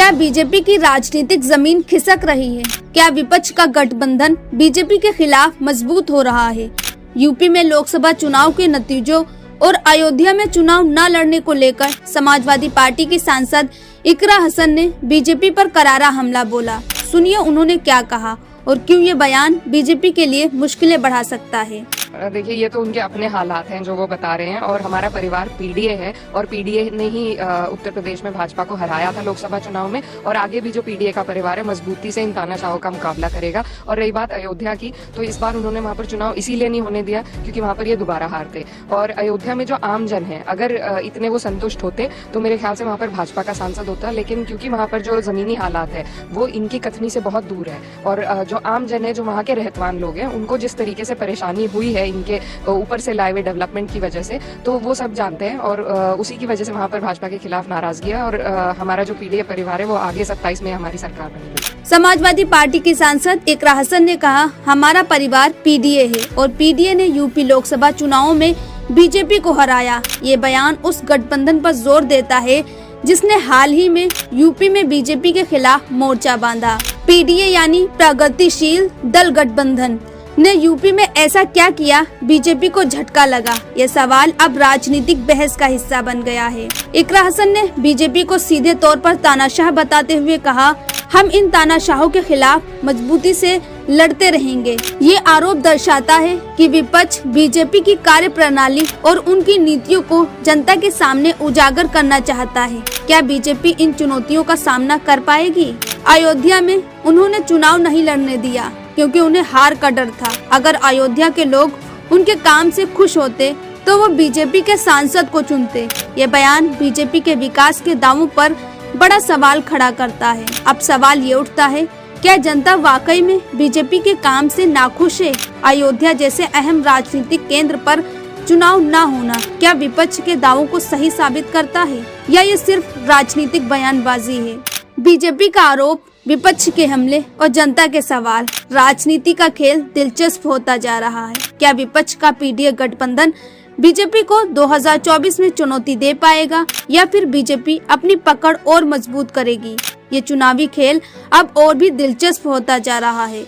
क्या बीजेपी की राजनीतिक जमीन खिसक रही है? क्या विपक्ष का गठबंधन बीजेपी के खिलाफ मजबूत हो रहा है? यूपी में लोकसभा चुनाव के नतीजों और अयोध्या में चुनाव न लड़ने को लेकर समाजवादी पार्टी की सांसद इकरा हसन ने बीजेपी पर करारा हमला बोला। सुनिए उन्होंने क्या कहा और क्यों ये बयान बीजेपी के लिए मुश्किलें बढ़ा सकता है। देखिए, ये तो उनके अपने हालात हैं जो वो बता रहे हैं, और हमारा परिवार पीडीए है और पीडीए ने ही उत्तर प्रदेश में भाजपा को हराया था लोकसभा चुनाव में, और आगे भी जो पीडीए का परिवार है मजबूती से इन तानाशाहों का मुकाबला करेगा। और रही बात अयोध्या की, तो इस बार उन्होंने वहां पर चुनाव इसीलिए नहीं होने दिया क्योंकि वहां पर ये दोबारा हारते, और अयोध्या में जो आम जन है अगर इतने वो संतुष्ट होते तो मेरे ख्याल से वहां पर भाजपा का सांसद होता। लेकिन क्योंकि वहां पर जो जमीनी हालात है वो इनकी कथनी से बहुत दूर है, और जो आम जन है, जो वहाँ के रहतवान लोग हैं, उनको जिस तरीके से परेशानी हुई है इनके ऊपर से लाए हुए डेवलपमेंट की वजह से, तो वो सब जानते हैं, और उसी की वजह से वहाँ पर भाजपा के खिलाफ नाराजगी है। और हमारा जो पीडीए परिवार है वो आगे 27 में हमारी सरकार बनेगी। समाजवादी पार्टी की सांसद इकरा हसन ने कहा, हमारा परिवार पीडीए है और पीडीए ने यूपी लोकसभा चुनावों में बीजेपी को हराया। ये बयान उस गठबंधन पर जोर देता है जिसने हाल ही में यूपी में बीजेपी के खिलाफ मोर्चा बांधा। पीडीए यानी प्रगतिशील दल गठबंधन ने यूपी में ऐसा क्या किया बीजेपी को झटका लगा? ये सवाल अब राजनीतिक बहस का हिस्सा बन गया है। इकरा हसन ने बीजेपी को सीधे तौर पर तानाशाह बताते हुए कहा, हम इन तानाशाहों के खिलाफ मजबूती से लड़ते रहेंगे। ये आरोप दर्शाता है कि विपक्ष बीजेपी की कार्यप्रणाली और उनकी नीतियों को जनता के सामने उजागर करना चाहता है। क्या बीजेपी इन चुनौतियों का सामना कर पाएगी? अयोध्या में उन्होंने चुनाव नहीं लड़ने दिया क्योंकि उन्हें हार का डर था। अगर अयोध्या के लोग उनके काम से खुश होते तो वो बीजेपी के सांसद को चुनते। ये बयान बीजेपी के विकास के दावों पर बड़ा सवाल खड़ा करता है। अब सवाल ये उठता है, क्या जनता वाकई में बीजेपी के काम से नाखुश है? अयोध्या जैसे अहम राजनीतिक केंद्र पर चुनाव न होना क्या विपक्ष के दावों को सही साबित करता है, या ये सिर्फ राजनीतिक बयानबाजी है? बीजेपी का आरोप, विपक्ष के हमले और जनता के सवाल, राजनीति का खेल दिलचस्प होता जा रहा है। क्या विपक्ष का पीडीए गठबंधन बीजेपी को 2024 में चुनौती दे पाएगा, या फिर बीजेपी अपनी पकड़ और मजबूत करेगी? ये चुनावी खेल अब और भी दिलचस्प होता जा रहा है।